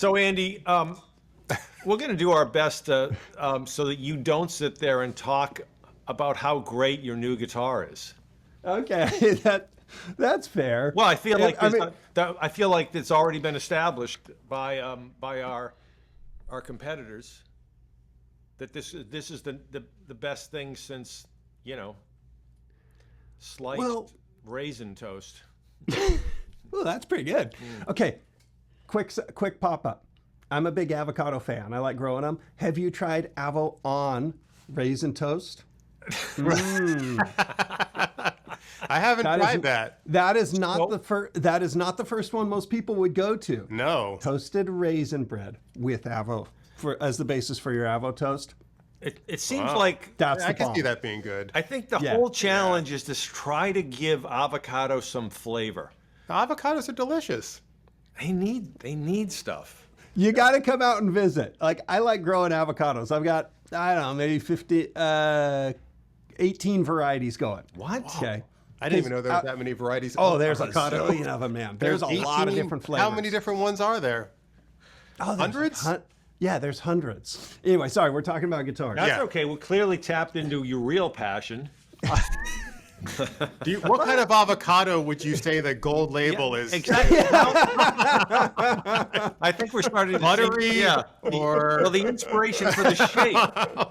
So Andy, we're going to do our best so that you don't sit there and talk about how great your new guitar is. Okay, that's fair. Well, I feel like I I feel like it's already been established by our competitors that this is the best thing since, you know, sliced raisin toast. well, that's pretty good. Okay, quick pop up. I'm a big avocado fan. I like growing them. Have you tried Avo on raisin toast? I haven't tried that. That is not that is not the first one most people would go to. No. Toasted raisin bread with Avo as the basis for your Avo toast. It seems like I can see that being good. I think the whole challenge is to try to give avocado some flavor. The avocados are delicious. They need stuff. You got to come out and visit. Like, I like growing avocados. I've got, I don't know, maybe 18 varieties going. What? Okay. I didn't even know there were that many varieties. Oh, there's a zillion of them, man. There's a lot of different flavors. How many different ones are there? Oh, hundreds? Yeah, there's hundreds. Anyway, sorry, we're talking about guitars. That's okay. We're clearly tapped into your real passion. What kind of avocado would you say the gold label is? Exactly. I think we're starting to buttery. See, well, the inspiration for the shape.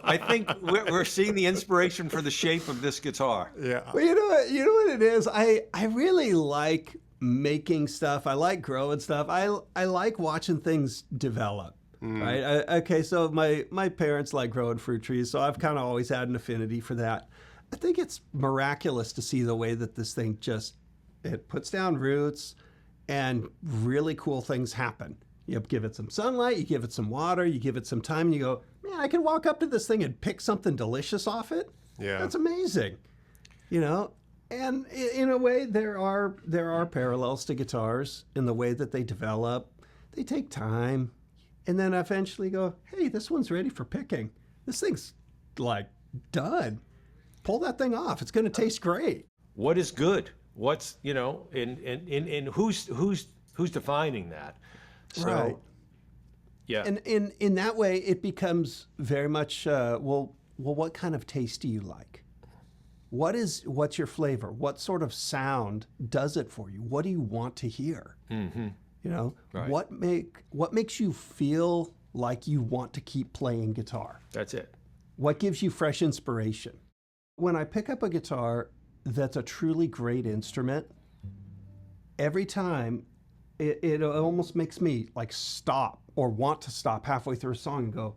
I think we're seeing the inspiration for the shape of this guitar. Yeah. Well, you know what it is. I really like making stuff. I like growing stuff. I like watching things develop. Right. So my parents like growing fruit trees, so I've kind of always had an affinity for that. I think it's miraculous to see the way that this thing it puts down roots and really cool things happen. You give it some sunlight, you give it some water, you give it some time, and you go, man, I can walk up to this thing and pick something delicious off it. Yeah. That's amazing. You know, and in a way there are parallels to guitars in the way that they develop. They take time, and then eventually go, hey, this one's ready for picking. This thing's like done. Pull that thing off. It's going to taste great. What is good? What's, you know, in who's defining that? So, right. Yeah. And in that way, it becomes very much, well, what kind of taste do you like? What's your flavor? What sort of sound does it for you? What do you want to hear? Mm-hmm. You know, right. What makes you feel like you want to keep playing guitar? That's it. What gives you fresh inspiration? When I pick up a guitar that's a truly great instrument, every time it almost makes me like stop or want to stop halfway through a song and go,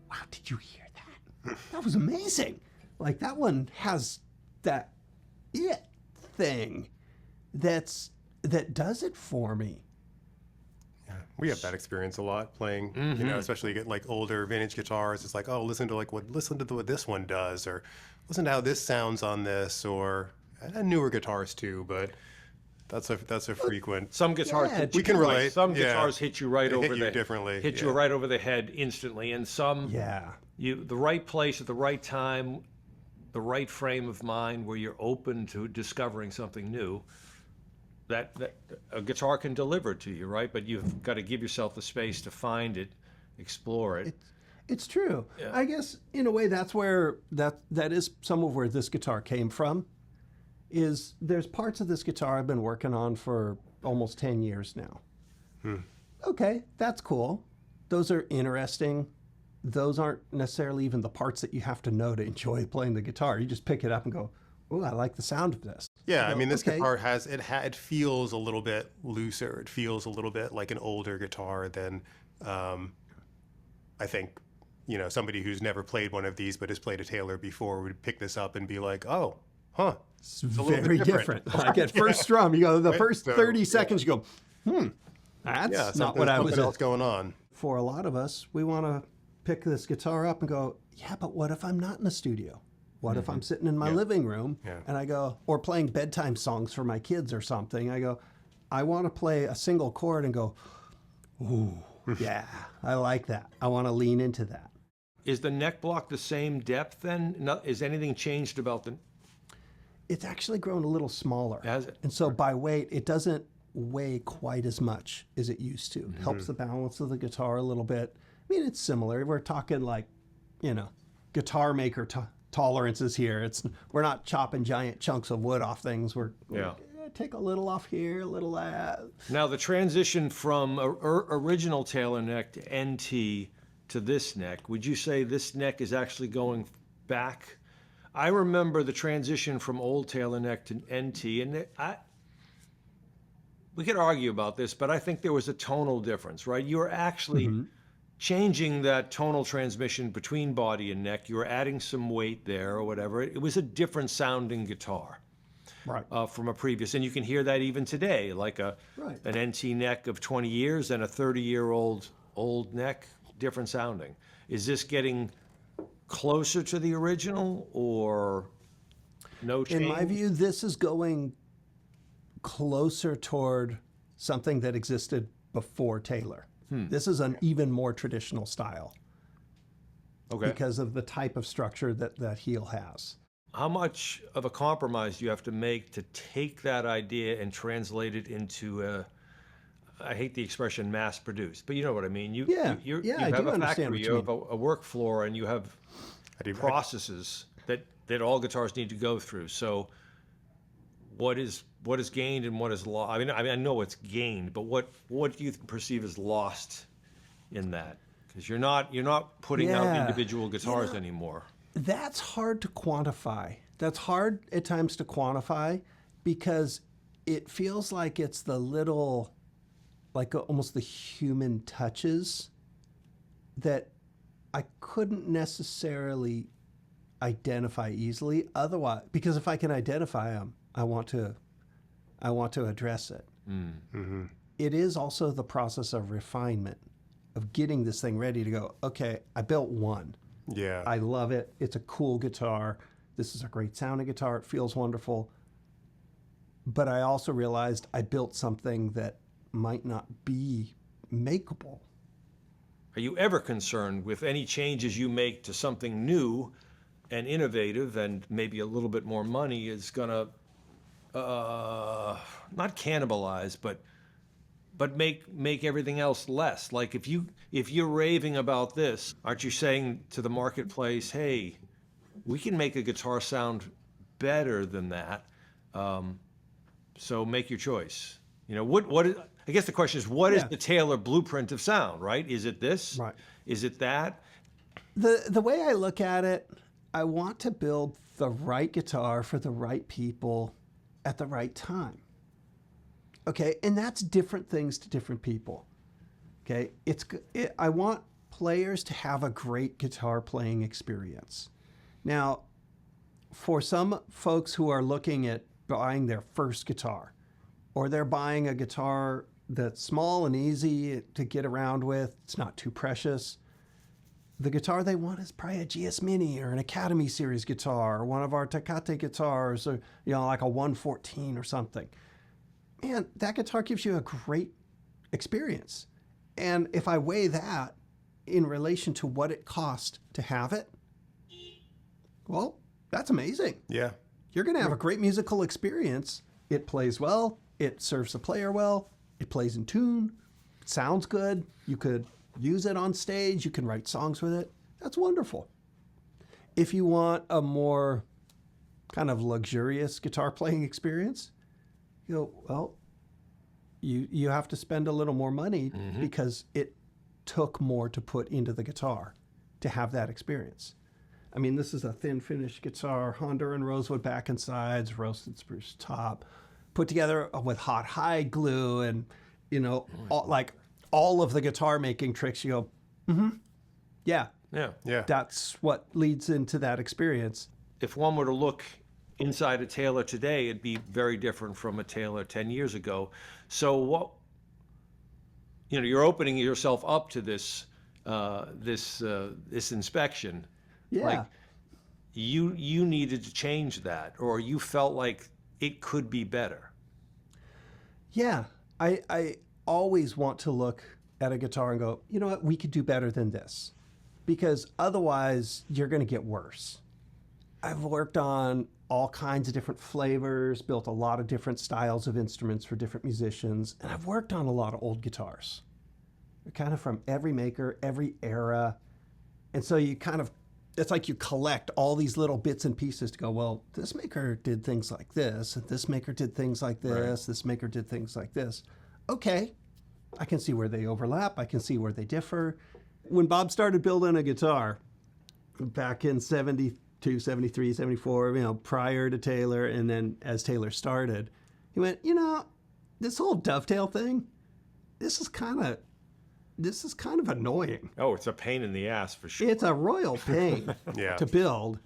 wow, did you hear that? That was amazing. Like, that one has that it thing that does it for me. Yeah, we have that experience a lot playing, you know, especially you get like older vintage guitars. It's like, oh, listen to what this one does, or listen to how this sounds on this, or newer guitars too, but that's a frequent. Some guitars we can relate. Some guitars hit you right over differently. You right over the head instantly, and some the right place at the right time, the right frame of mind where you're open to discovering something new. That a guitar can deliver to you, right? But you've got to give yourself the space to find it, explore it. It's true. Yeah. I guess in a way that's where that is some of where this guitar came from. Is there's parts of this guitar I've been working on for almost 10 years now. Okay, that's cool. Those are interesting. Those aren't necessarily even the parts that you have to know to enjoy playing the guitar. You just pick it up and go, oh, I like the sound of this. Yeah, I mean, this guitar it feels a little bit looser. It feels a little bit like an older guitar than, I think, you know, somebody who's never played one of these but has played a Taylor before would pick this up and be like, oh, huh. It's very different. Like at first strum, you go, the first 30 seconds, you go, that's not what I was. Something else going on. For a lot of us, we want to pick this guitar up and go, yeah, but what if I'm not in the studio? What if I'm sitting in my living room and I go, or playing bedtime songs for my kids or something, I go, I want to play a single chord and go, ooh, yeah, I like that. I want to lean into that. Is the neck block the same depth then? Is anything changed about the... It's actually grown a little smaller. Has it? And so by weight, it doesn't weigh quite as much as it used to. It helps the balance of the guitar a little bit. I mean, it's similar. We're talking like, guitar maker tolerances here. We're not chopping giant chunks of wood off things. We're take a little off here, a little that. Now the transition from original tailor neck to NT to this neck, would you say this neck is actually going back? I remember the transition from old tailor neck to NT, and we could argue about this, but I think there was a tonal difference, right? You were actually changing that tonal transmission between body and neck. You were adding some weight there or whatever. It was a different sounding guitar. Right. From a previous, and you can hear that even today, like an NT neck of 20 years and a 30-year-old old neck, different sounding. Is this getting closer to the original or no change? In my view, this is going closer toward something that existed before Taylor. This is an even more traditional style. Okay. Because of the type of structure that heel has. How much of a compromise do you have to make to take that idea and translate it into I hate the expression mass produced, but you know what I mean. You have a factory, you have a work floor, and you have processes that all guitars need to go through. So what is gained and what is lost? I mean, I know it's gained, but what do you perceive as lost in that? Because you're not putting out individual guitars anymore. That's hard to quantify. That's hard at times to quantify because it feels like it's the little, like almost the human touches that I couldn't necessarily identify easily otherwise, because if I can identify them, I want to address it. It is also the process of refinement, of getting this thing ready to go, okay, I built one. Yeah. I love it. It's a cool guitar. This is a great sounding guitar. It feels wonderful. But I also realized I built something that might not be makeable. Are you ever concerned with any changes you make to something new and innovative and maybe a little bit more money is going to not cannibalize, but make everything else less? Like if you're raving about this, aren't you saying to the marketplace, hey, we can make a guitar sound better than that, so make your choice. I guess the question is, what is the Taylor blueprint of sound, right? Is it this? Right. Is it that? The way I look at it, I want to build the right guitar for the right people at the right time. Okay, and that's different things to different people. Okay, I want players to have a great guitar playing experience. Now, for some folks who are looking at buying their first guitar, or they're buying a guitar that's small and easy to get around with, it's not too precious, the guitar they want is probably a GS Mini or an Academy Series guitar, or one of our Tecate guitars, or like a 114 or something. Man, that guitar gives you a great experience. And if I weigh that in relation to what it cost to have it, well, that's amazing. Yeah. You're going to have a great musical experience. It plays well. It serves the player well. It plays in tune. It sounds good. You could use it on stage. You can write songs with it. That's wonderful. If you want a more kind of luxurious guitar playing experience, well, you have to spend a little more money because it took more to put into the guitar to have that experience. I mean, this is a thin finish guitar, Honduran rosewood back and sides, roasted spruce top, put together with hot hide glue and, all of the guitar making tricks. You go, yeah. That's what leads into that experience. If one were to look inside a Taylor today, it'd be very different from a Taylor 10 years ago. So you're opening yourself up to this inspection. Yeah. Like you needed to change that, or you felt like it could be better. Yeah. I always want to look at a guitar and go, you know what, we could do better than this, because otherwise you're going to get worse. I've worked on all kinds of different flavors, built a lot of different styles of instruments for different musicians, and I've worked on a lot of old guitars. They're kind of from every maker, every era. And so you kind of, it's like you collect all these little bits and pieces to go, well, this maker did things like this, and this maker did things like this, this maker did things like this. Okay, I can see where they overlap. I can see where they differ. When Bob started building a guitar back in 72, 73, 74, prior to Taylor, and then as Taylor started, he went, this whole dovetail thing, this is kind of annoying. Oh, it's a pain in the ass for sure. It's a royal pain to build,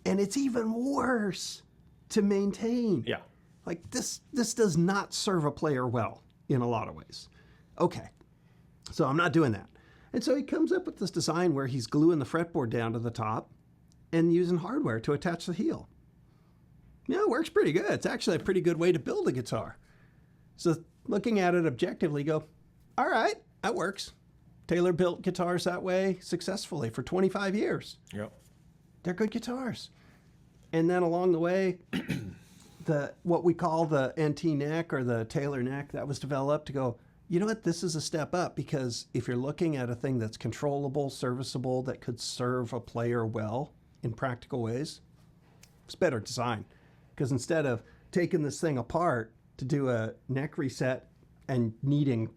and it's even worse to maintain. Yeah. Like this does not serve a player well in a lot of ways. Okay, so I'm not doing that. And so he comes up with this design where he's gluing the fretboard down to the top and using hardware to attach the heel. Yeah, it works pretty good. It's actually a pretty good way to build a guitar. So looking at it objectively, go, all right, that works. Taylor built guitars that way successfully for 25 years. Yep. They're good guitars. And then along the way, what we call the NT neck or the Taylor neck, that was developed to go, you know what, this is a step up, because if you're looking at a thing that's controllable, serviceable, that could serve a player well in practical ways, it's better design. Because instead of taking this thing apart to do a neck reset and needing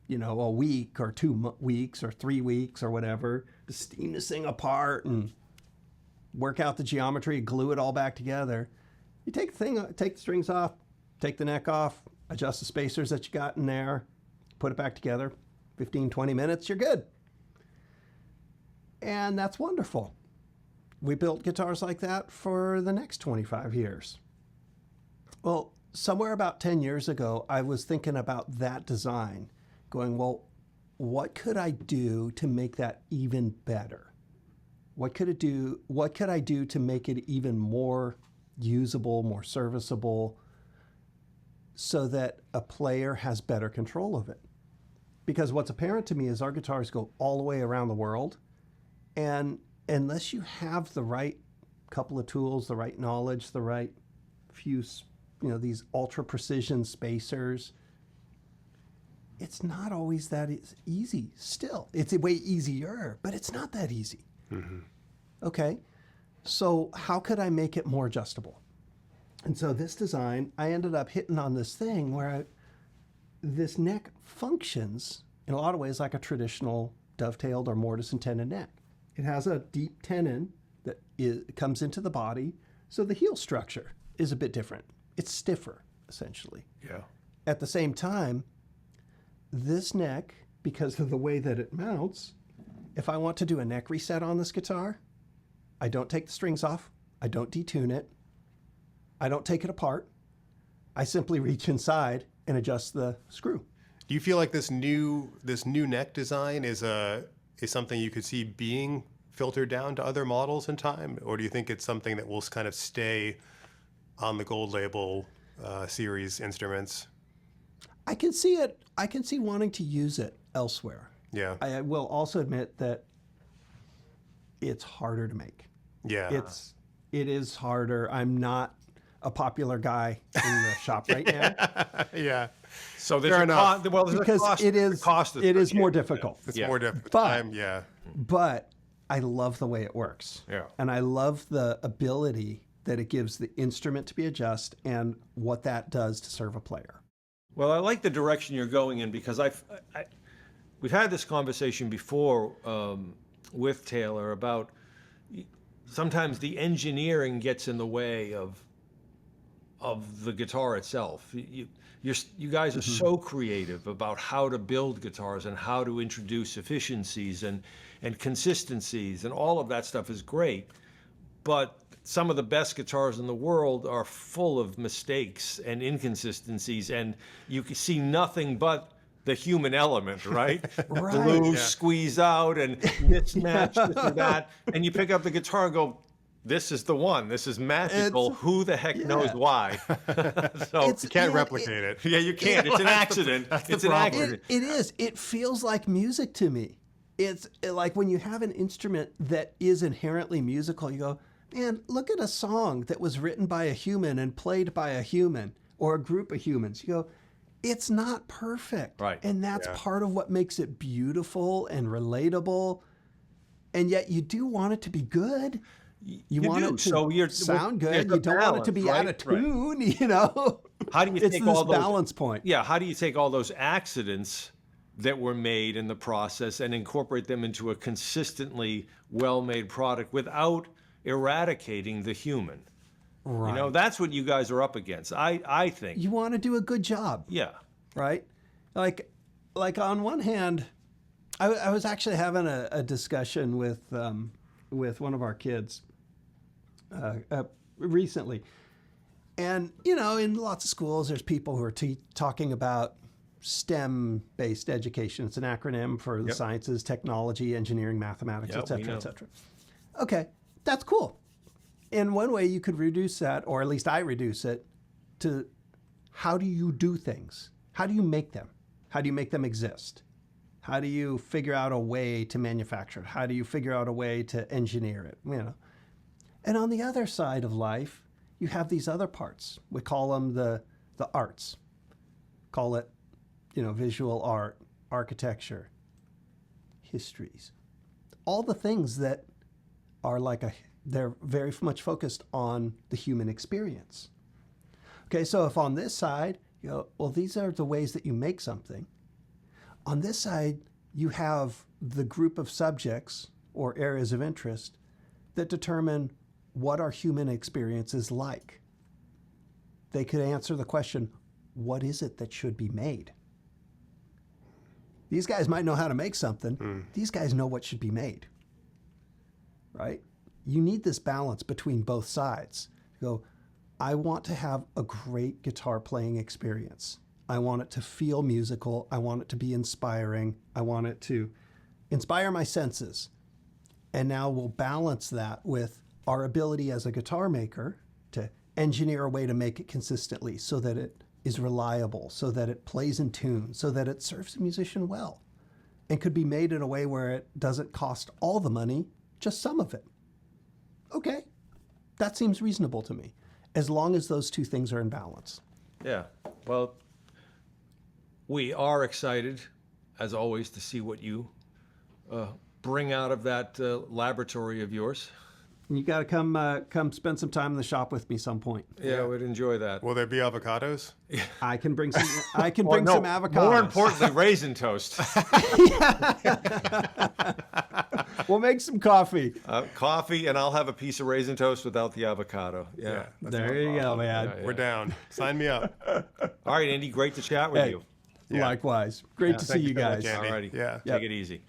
a week or 2 weeks or 3 weeks or whatever to steam this thing apart and work out the geometry, glue it all back together. You take the strings off, take the neck off, adjust the spacers that you got in there, put it back together, 15, 20 minutes, you're good. And that's wonderful. We built guitars like that for the next 25 years. Well, somewhere about 10 years ago, I was thinking about that design, going, well, what could I do to make that even better? What could I do to make it even more usable, more serviceable, so that a player has better control of it? Because what's apparent to me is our guitars go all the way around the world, and unless you have the right couple of tools, the right knowledge, the right few, these ultra precision spacers, it's not always that easy still. It's way easier, but it's not that easy. Mm-hmm. Okay, so how could I make it more adjustable? And so this design, I ended up hitting on this thing where this neck functions in a lot of ways like a traditional dovetailed or mortise and tenon neck. It has a deep tenon that comes into the body, so the heel structure is a bit different. It's stiffer, essentially. Yeah. At the same time, this neck, because of the way that it mounts, if I want to do a neck reset on this guitar, I don't take the strings off, I don't detune it, I don't take it apart. I simply reach inside and adjust the screw. Do you feel like this new neck design is something you could see being filtered down to other models in time, or do you think it's something that will kind of stay on the Gold Label series instruments? I can see it. I can see wanting to use it elsewhere. Yeah. I will also admit that it's harder to make. Yeah. It is harder. I'm not a popular guy in the shop right now. Yeah. So there's a cost. Well, there's because a cost. it is. It is more difficult. It's more difficult. But, yeah. But I love the way it works. Yeah. And I love the ability that it gives the instrument to be adjusted and what that does to serve a player. Well, I like the direction you're going in, because we've had this conversation before with Taylor about sometimes the engineering gets in the way of the guitar itself. You guys are so creative about how to build guitars and how to introduce efficiencies and consistencies, and all of that stuff is great. But some of the best guitars in the world are full of mistakes and inconsistencies, and you can see nothing but the human element, right? Right. Glue, squeeze out, and mismatch, this or that. And you pick up the guitar and go, this is the one. This is magical. Who the heck knows why? So you can't replicate it. Yeah, you can't. It's an accident. It's an accident. It is. It feels like music to me. It's like when you have an instrument that is inherently musical, you go, man, look at a song that was written by a human and played by a human or a group of humans. You go, it's not perfect. Right. And that's part of what makes it beautiful and relatable. And yet you do want it to be good. You want do. it to So sound there's good. a You don't want it to balance, be out right? of tune, you know? How do you it's take this all those balance point. Yeah, how do you take all those accidents that were made in the process and incorporate them into a consistently well-made product without eradicating the human? Right. You know, that's what you guys are up against. I think. You want to do a good job. Yeah. Right? Like on one hand, I was actually having a discussion with one of our kids recently. And, you know, in lots of schools, there's people who are talking about STEM-based education. It's an acronym for the sciences, technology, engineering, mathematics, et cetera, et cetera. Okay, that's cool. In one way, you could reduce that, or at least I reduce it, to how do you do things? How do you make them? How do you make them exist? How do you figure out a way to manufacture it? How do you figure out a way to engineer it? You know. And on the other side of life, you have these other parts. We call them the arts. Call it, you know, visual art, architecture, histories. All the things that are they're very much focused on the human experience. Okay, so if on this side, you go, well, these are the ways that you make something. On this side, you have the group of subjects or areas of interest that determine what our human experience is like. They could answer the question, what is it that should be made? These guys might know how to make something. These guys know what should be made, right? You need this balance between both sides. You go, I want to have a great guitar playing experience. I want it to feel musical. I want it to be inspiring. I want it to inspire my senses. And now we'll balance that with our ability as a guitar maker to engineer a way to make it consistently so that it is reliable, so that it plays in tune, so that it serves the musician well, and could be made in a way where it doesn't cost all the money, just some of it. Okay, that seems reasonable to me, as long as those two things are in balance. Yeah. Well, we are excited, as always, to see what you bring out of that laboratory of yours. You got to come spend some time in the shop with me some point. Yeah, we'd enjoy that. Will there be avocados? I can bring some. I can bring some avocados. More importantly, raisin toast. We'll make some coffee. Coffee, and I'll have a piece of raisin toast without the avocado. Yeah. There you go, man. We're down. Sign me up. All right, Andy, great to chat with you. Likewise. Great to see you guys. Andy. All righty. Yeah. Take it easy.